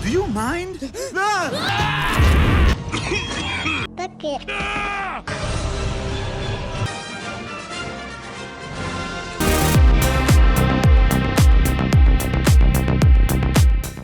Do you mind? Bucket.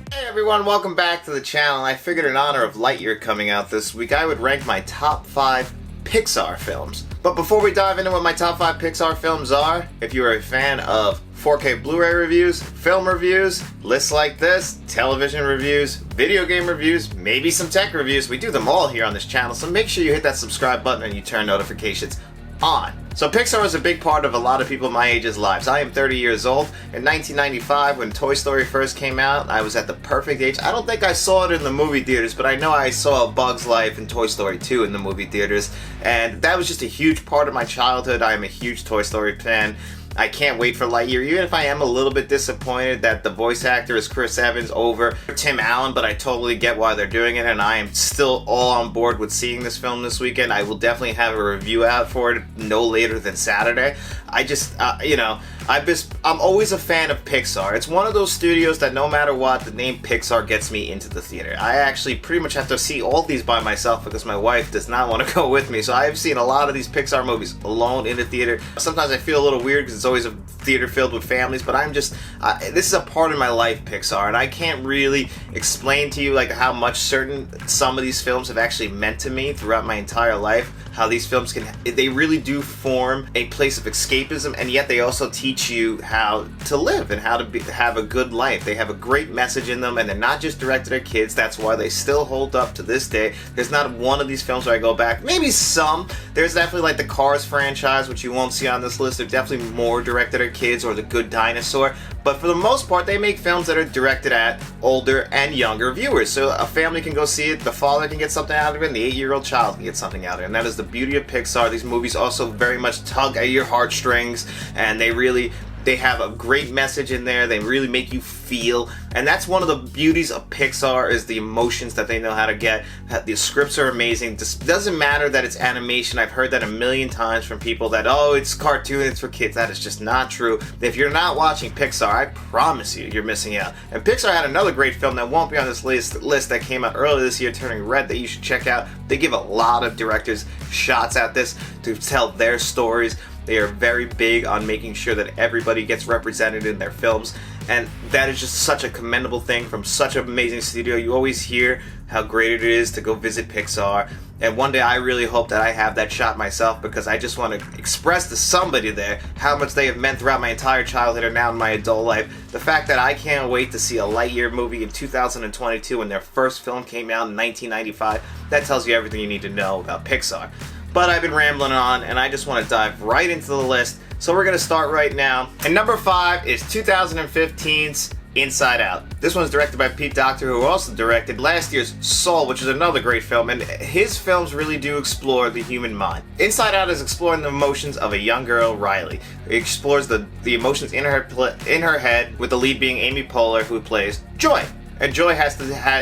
Hey everyone, welcome back to the channel. I figured in honor of Lightyear coming out this week, I would rank my top 5 Pixar films. But before we dive into what my top 5 Pixar films are, if you are a fan of 4K Blu-ray reviews, film reviews, lists like this, television reviews, video game reviews, maybe some tech reviews, we do them all here on this channel, so make sure you hit that subscribe button and you turn notifications on. So Pixar is a big part of a lot of people my age's lives. I am 30 years old. In 1995, when Toy Story first came out, I was at the perfect age. I don't think I saw it in the movie theaters, but I know I saw A Bug's Life and Toy Story 2 in the movie theaters, and that was just a huge part of my childhood. I am a huge Toy Story fan. I can't wait for Lightyear, even if I am a little bit disappointed that the voice actor is Chris Evans over Tim Allen, but I totally get why they're doing it, and I am still all on board with seeing this film this weekend. I will definitely have a review out for it no later than Saturday. I just, I'm always a fan of Pixar. It's one of those studios that no matter what, the name Pixar gets me into the theater. I actually pretty much have to see all these by myself because my wife does not want to go with me, so I've seen a lot of these Pixar movies alone in the theater. Sometimes I feel a little weird because it's always a theater filled with families, but I'm just, this is a part of my life, Pixar, and I can't really explain to you like how much some of these films have actually meant to me throughout my entire life. How these films they really do form a place of escapism, and yet they also teach you how to live and how to have a good life. They have a great message in them, and they're not just directed at kids. That's why they still hold up to this day. There's not one of these films where I go back, maybe some. There's definitely like the Cars franchise, which you won't see on this list. They're definitely more directed at kids, or The Good Dinosaur. But for the most part, they make films that are directed at older and younger viewers. So a family can go see it, the father can get something out of it, and the 8-year-old child can get something out of it. And that is the beauty of Pixar. These movies also very much tug at your heartstrings, and they have a great message in there. They really make you feel, and that's one of the beauties of Pixar, is the emotions that they know how to get. The scripts are amazing. It doesn't matter that it's animation. I've heard that a million times from people that, oh, it's cartoon, it's for kids. That is just not true. If you're not watching Pixar, I promise you, you're missing out. And Pixar had another great film that won't be on this list that came out earlier this year, Turning Red, that you should check out. They give a lot of directors shots at this to tell their stories. They are very big on making sure that everybody gets represented in their films, and that is just such a commendable thing from such an amazing studio. You always hear how great it is to go visit Pixar, and one day I really hope that I have that shot myself, because I just want to express to somebody there how much they have meant throughout my entire childhood and now in my adult life. The fact that I can't wait to see a Lightyear movie in 2022 when their first film came out in 1995, that tells you everything you need to know about Pixar. But I've been rambling on, and I just want to dive right into the list. So we're going to start right now. And number 5 is 2015's Inside Out. This one's directed by Pete Docter, who also directed last year's Soul, which is another great film, and his films really do explore the human mind. Inside Out is exploring the emotions of a young girl, Riley. It explores the emotions in her head, with the lead being Amy Poehler, who plays Joy. And Joy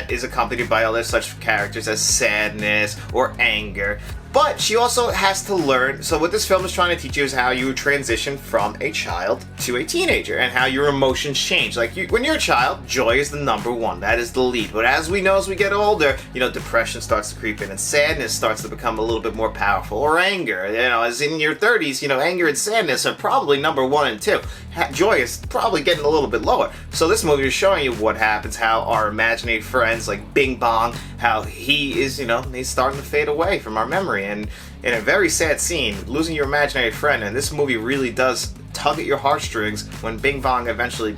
is accompanied by other such characters as sadness or anger. But she also has to learn, so what this film is trying to teach you is how you transition from a child to a teenager, and how your emotions change. Like, when you're a child, joy is the number one, that is the lead. But as we know, as we get older, depression starts to creep in, and sadness starts to become a little bit more powerful, or anger. As in your 30s, anger and sadness are probably number 1 and 2. Joy is probably getting a little bit lower. So this movie is showing you what happens, how our imaginary friends like Bing Bong, how he is, he's starting to fade away from our memory. And in a very sad scene, losing your imaginary friend, and this movie really does tug at your heartstrings when Bing Bong eventually,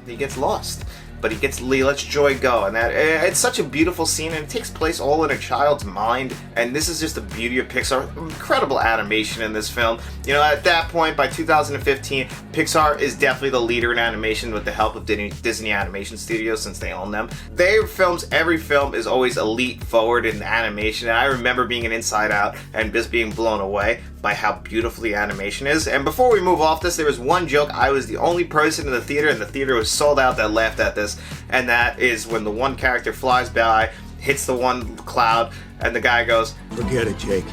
he gets lost. But he lets Joy go, and it's such a beautiful scene, and it takes place all in a child's mind, and this is just the beauty of Pixar. Incredible animation in this film. At that point, by 2015, Pixar is definitely the leader in animation with the help of Disney Animation Studios, since they own them. Every film is always elite forward in animation, and I remember being in Inside Out and just being blown away by how beautiful the animation is. And before we move off this, there was one joke. I was the only person in the theater, and the theater was sold out, that laughed at this, and that is when the one character flies by, hits the one cloud, and the guy goes, Forget it, Jake.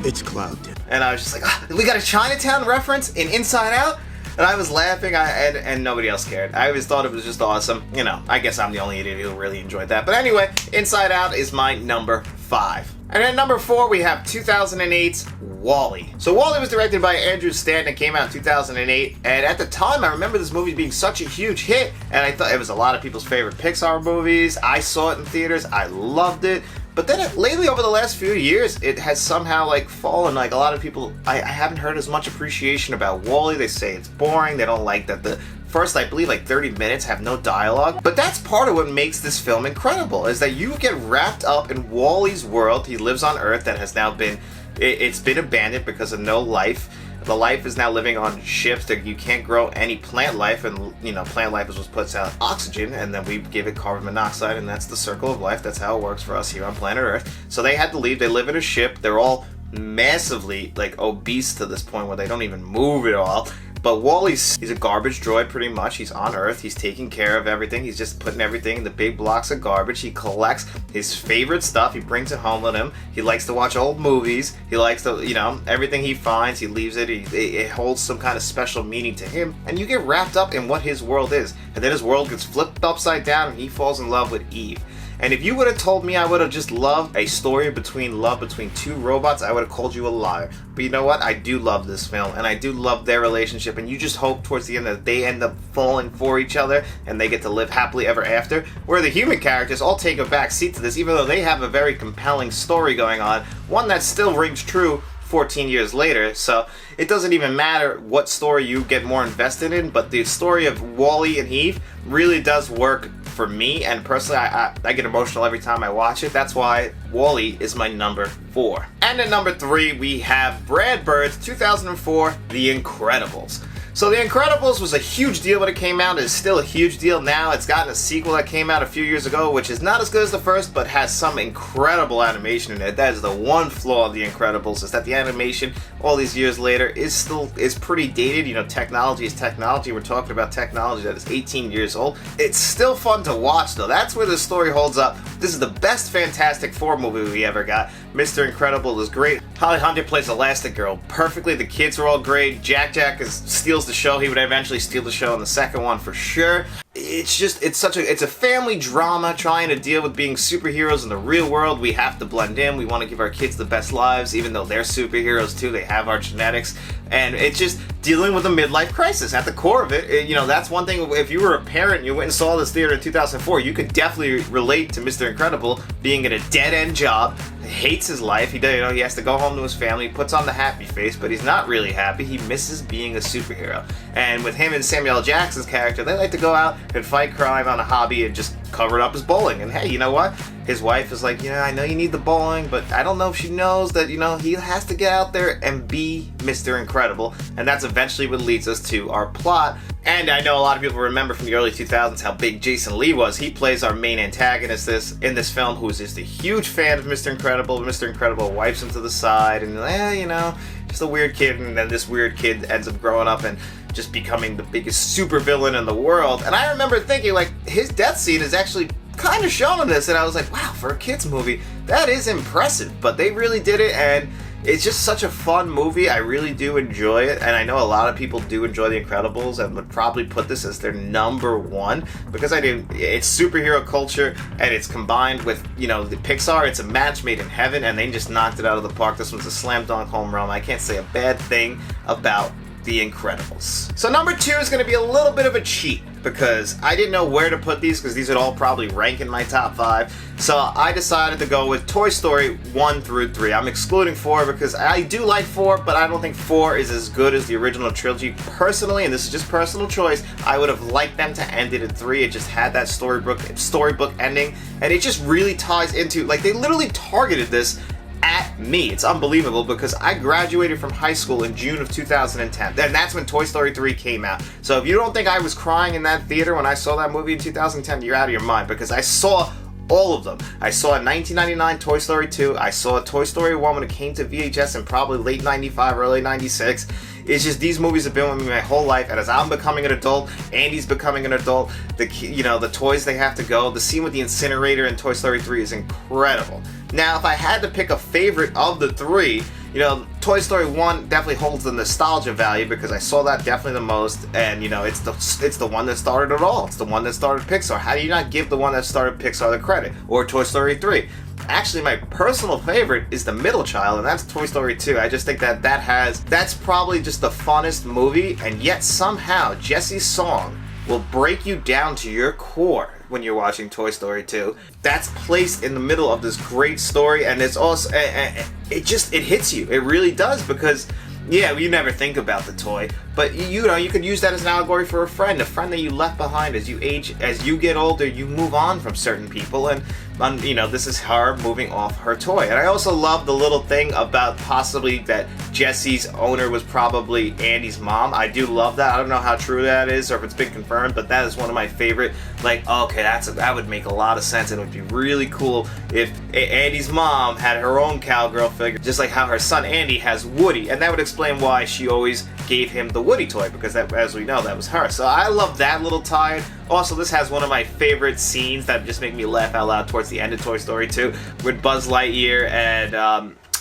It's Cloud. and I was just like, we got a Chinatown reference in Inside Out? And I was laughing, and nobody else cared. I always thought it was just awesome. You know, I guess I'm the only idiot who really enjoyed that. But anyway, Inside Out is my number 5. And at number 4, we have 2008's WALLE. So WALLE was directed by Andrew Stanton and came out in 2008. And at the time, I remember this movie being such a huge hit. And I thought it was a lot of people's favorite Pixar movies. I saw it in theaters. I loved it. But then lately, over the last few years, it has somehow like fallen. Like a lot of people, I haven't heard as much appreciation about WALL-E. They say it's boring. They don't like that the first, I believe, like 30 minutes have no dialogue. But that's part of what makes this film incredible, is that you get wrapped up in WALL-E's world. He lives on Earth that has now been, it's been abandoned because of no life. The life is now living on ships that you can't grow any plant life, and you know, plant life is what puts out oxygen, and then we give it carbon monoxide, and that's the circle of life. That's how it works for us here on planet Earth. So they had to leave. They live in a ship. They're all massively like obese to this point where they don't even move at all. But he's a garbage droid pretty much. He's on Earth. He's taking care of everything. He's just putting everything in the big blocks of garbage. He collects his favorite stuff. He brings it home with him. He likes to watch old movies. He likes to, you know, everything he finds, he leaves it. It holds some kind of special meaning to him. And you get wrapped up in what his world is. And then his world gets flipped upside down and he falls in love with Eve. And if you would have told me I would have just loved a story between two robots, I would have called you a liar. But you know what? I do love this film, and I do love their relationship, and you just hope towards the end that they end up falling for each other, and they get to live happily ever after. Where the human characters all take a back seat to this, even though they have a very compelling story going on, one that still rings true 14 years later. So it doesn't even matter what story you get more invested in, but the story of WALL-E and Eve really does work for me, and personally I get emotional every time I watch it. That's why WALL-E is my number 4. And at number 3 we have Brad Bird's 2004 The Incredibles. So The Incredibles was a huge deal when it came out. It's still a huge deal now. It's gotten a sequel that came out a few years ago, which is not as good as the first, but has some incredible animation in it. That is the one flaw of The Incredibles, is that the animation all these years later is pretty dated. You know, technology is technology. We're talking about technology that is 18 years old. It's still fun to watch though. That's where the story holds up. This is the best Fantastic Four movie we ever got. Mr. Incredible is great. Holly Hunter plays Elastigirl perfectly. The kids are all great. Jack steals the show. He would eventually steal the show in the second one for sure. It's a family drama trying to deal with being superheroes in the real world. We have to blend in. We want to give our kids the best lives, even though they're superheroes too. They have our genetics, and it's just dealing with a midlife crisis at the core of it. You know, that's one thing. If you were a parent and you went and saw this theater in 2004, you could definitely relate to Mr. Incredible being in a dead-end job. He hates his life. He has to go home to his family. He puts on the happy face, but he's not really happy. He misses being a superhero. And with him and Samuel L. Jackson's character, they like to go out and fight crime on a hobby and just cover it up as bowling. And hey, you know what? His wife is like, I know you need the bowling, but I don't know if she knows that, he has to get out there and be Mr. Incredible. And that's eventually what leads us to our plot. And I know a lot of people remember from the early 2000s how big Jason Lee was. He plays our main antagonist in this film, who is just a huge fan of Mr. Incredible. Mr. Incredible wipes him to the side and, just a weird kid. And then this weird kid ends up growing up and just becoming the biggest supervillain in the world. And I remember thinking, his death scene is actually kind of shown in this, and I was like, wow, for a kid's movie, that is impressive. But they really did it, and it's just such a fun movie. I really do enjoy it, and I know a lot of people do enjoy The Incredibles and would probably put this as their number 1, because it's superhero culture, and it's combined with, the Pixar. It's a match made in heaven, and they just knocked it out of the park. This one's a slam dunk home run. I can't say a bad thing about The Incredibles. So number 2 is going to be a little bit of a cheat, because I didn't know where to put these, because these would all probably rank in my top 5. So I decided to go with Toy Story 1 through 3. I'm excluding 4 because I do like 4, but I don't think 4 is as good as the original trilogy. Personally, and this is just personal choice, I would have liked them to end it at 3. It just had that storybook ending, and it just really ties into, they literally targeted this at me. It's unbelievable, because I graduated from high school in June of 2010. And that's when Toy Story 3 came out. So if you don't think I was crying in that theater when I saw that movie in 2010, you're out of your mind, because I saw all of them. I saw in 1999 Toy Story 2. I saw Toy Story 1 when it came to VHS in probably late 95, early 96. It's just, these movies have been with me my whole life, and as I'm becoming an adult, Andy's becoming an adult, the toys they have to go, the scene with the incinerator in Toy Story 3 is incredible. Now, if I had to pick a favorite of the 3, you know, Toy Story 1 definitely holds the nostalgia value because I saw that definitely the most, and you know, it's the one that started it all. It's the one that started Pixar. How do you not give the one that started Pixar the credit? Or Toy Story 3. Actually, my personal favorite is the middle child, and that's Toy Story 2. I just think that's probably just the funnest movie, and yet somehow Jesse's song will break you down to your core when you're watching Toy Story 2. That's placed in the middle of this great story, and it's also, it hits you. It really does, because yeah, you never think about the toy, but you know, you could use that as an allegory for a friend that you left behind. As you age, as you get older, you move on from certain people, and you know, this is her moving off her toy. And I also love the little thing about possibly that Jesse's owner was probably Andy's mom. I do love that. I don't know how true that is or if it's been confirmed, but that is one of my favorite. Like, okay, that would make a lot of sense, and it would be really cool if Andy's mom had her own cowgirl figure, just like how her son Andy has Woody, and that would explain why she always gave him the Woody toy, because that, as we know, that was her. So I love that little tie-in. Also, this has one of my favorite scenes that just make me laugh out loud towards the end of Toy Story 2 with Buzz Lightyear and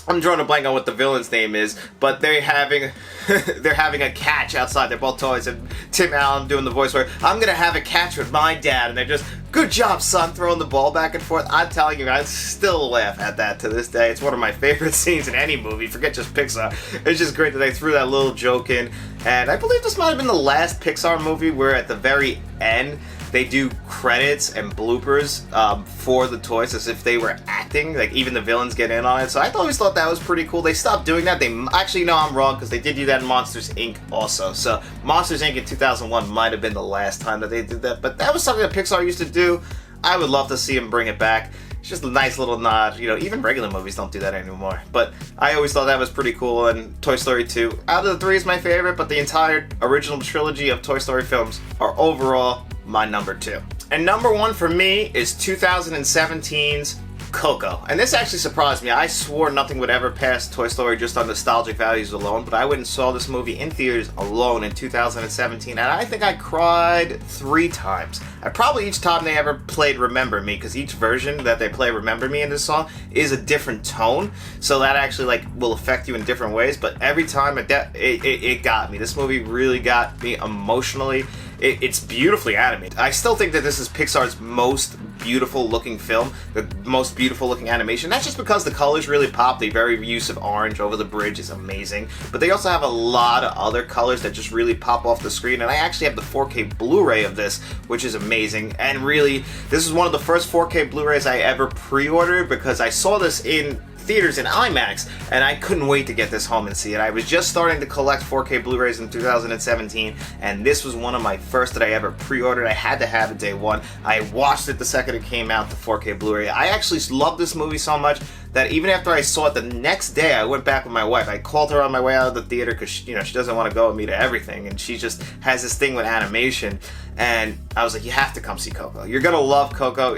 I'm drawing a blank on what the villain's name is, but they're having a catch outside. They're both toys, and Tim Allen doing the voice where I'm gonna have a catch with my dad, and they're just, good job, son, throwing the ball back and forth. I'm telling you, I still laugh at that to this day. It's one of my favorite scenes in any movie. Forget just Pixar. It's just great that they threw that little joke in, and I believe this might have been the last Pixar movie where at the very end they do credits and bloopers for the toys as if they were acting, like even the villains get in on it. So I always thought that was pretty cool. They stopped doing that. They actually, no, I'm wrong, because they did do that in Monsters Inc. also. So Monsters Inc. in 2001 might have been the last time that they did that, but that was something that Pixar used to do. I would love to see them bring it back. It's just a nice little nod. You know, even regular movies don't do that anymore. But I always thought that was pretty cool, and Toy Story 2, out of the three, is my favorite, but the entire original trilogy of Toy Story films are overall my number 2. And number 1 for me is 2017's Coco. And this actually surprised me. I swore nothing would ever pass Toy Story just on nostalgic values alone, but I went and saw this movie in theaters alone in 2017, and I think I cried 3 times. Probably each time they ever played Remember Me, because each version that they play Remember Me in this song is a different tone, so that actually like will affect you in different ways, but every time it got me. This movie really got me emotionally. It's beautifully animated. I still think that this is Pixar's most beautiful looking film, the most beautiful looking animation. That's just because the colors really pop. The very use of orange over the bridge is amazing, but they also have a lot of other colors that just really pop off the screen, and I actually have the 4K Blu-ray of this, which is amazing. And really, this is one of the first 4K Blu-rays I ever pre-ordered, because I saw this in theaters in IMAX, and I couldn't wait to get this home and see it. I was just starting to collect 4K Blu-rays in 2017, and this was one of my first that I ever pre-ordered. I had to have it day one. I watched it the second it came out, the 4K Blu-ray. I actually loved this movie so much that even after I saw it the next day, I went back with my wife. I called her on my way out of the theater because she doesn't want to go with me to everything, and she just has this thing with animation. And I was like, you have to come see Coco. You're gonna love Coco.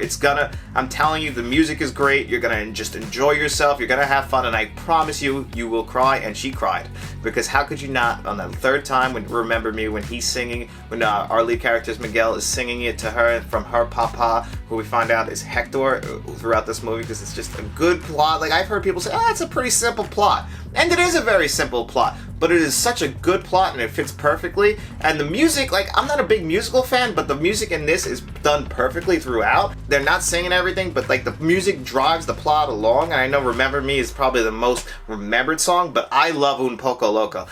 I'm telling you, the music is great. You're gonna just enjoy yourself. You're gonna have fun, and I promise you, you will cry. And she cried, because how could you not on that third time when Remember Me, when he's singing, when our lead character Miguel is singing it to her from her papa, who we find out is Hector throughout this movie, because it's just a good plot. Like, I've heard people say, it's a pretty simple plot. And it is a very simple plot, but it is such a good plot, and it fits perfectly. And the music, like, I'm not a big musical fan, but the music in this is done perfectly throughout. They're not singing everything, but like the music drives the plot along. And I know Remember Me is probably the most remembered song, but I love Un Poco Loco.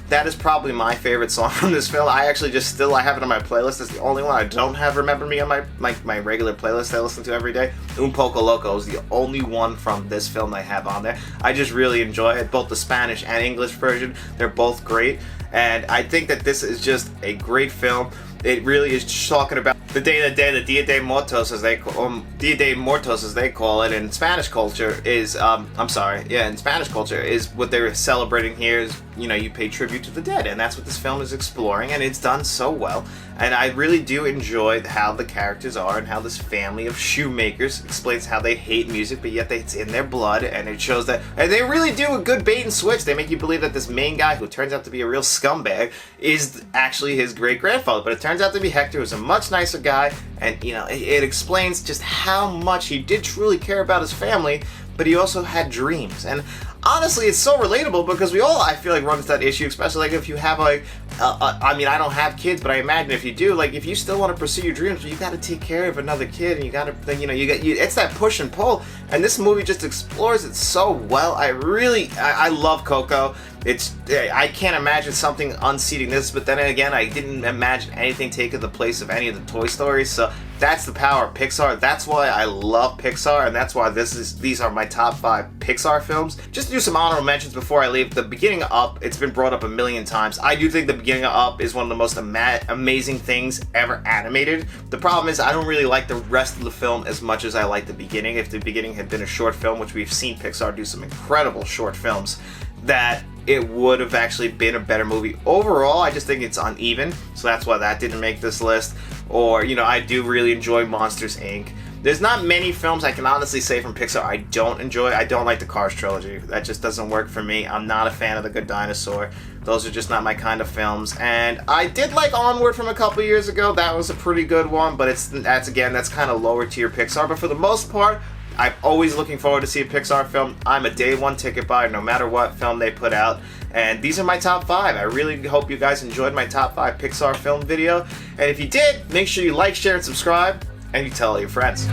That is probably my favorite song from this film. I actually I have it on my playlist. It's the only one I don't have Remember Me on my regular playlist I listen to every day. Un Poco Loco is the only one from this film I have on there. I just really enjoy it. Both the Spanish and English version, they're both great. And I think that this is just a great film. It really is talking about the Dia de Muertos, as they call it in Spanish culture, is in Spanish culture is what they're celebrating here is you pay tribute to the dead, and that's what this film is exploring, and it's done so well. And I really do enjoy how the characters are and how this family of shoemakers explains how they hate music, but yet it's in their blood, and it shows that, and they really do a good bait and switch. They make you believe that this main guy, who turns out to be a real scumbag, is actually his great-grandfather, but it turns out to be Hector, who's a much nicer guy, and it explains just how much he did truly care about his family, but he also had dreams. And honestly, it's so relatable because we all, I feel like, run into that issue, especially like if you have I don't have kids, but I imagine if you do, like if you still want to pursue your dreams, you got to take care of another kid, and you got to, it's that push and pull, and this movie just explores it so well. I love Coco. I can't imagine something unseating this, but then again, I didn't imagine anything taking the place of any of the Toy Stories, so that's the power of Pixar. That's why I love Pixar, and that's why these are my top 5 Pixar films. Just to do some honorable mentions before I leave, the beginning of Up, it's been brought up a million times. I do think the beginning of Up is one of the most amazing things ever animated. The problem is I don't really like the rest of the film as much as I like the beginning. If the beginning had been a short film, which we've seen Pixar do some incredible short films, that it would have actually been a better movie. Overall, I just think it's uneven, so that's why that didn't make this list. Or, I do really enjoy Monsters, Inc. There's not many films I can honestly say from Pixar I don't enjoy. I don't like the Cars trilogy. That just doesn't work for me. I'm not a fan of The Good Dinosaur. Those are just not my kind of films. And I did like Onward from a couple years ago. That was a pretty good one, but that's kind of lower tier Pixar. But for the most part, I'm always looking forward to see a Pixar film. I'm a day one ticket buyer no matter what film they put out. And these are my top 5. I really hope you guys enjoyed my top 5 Pixar film video. And if you did, make sure you like, share, and subscribe. And you tell all your friends.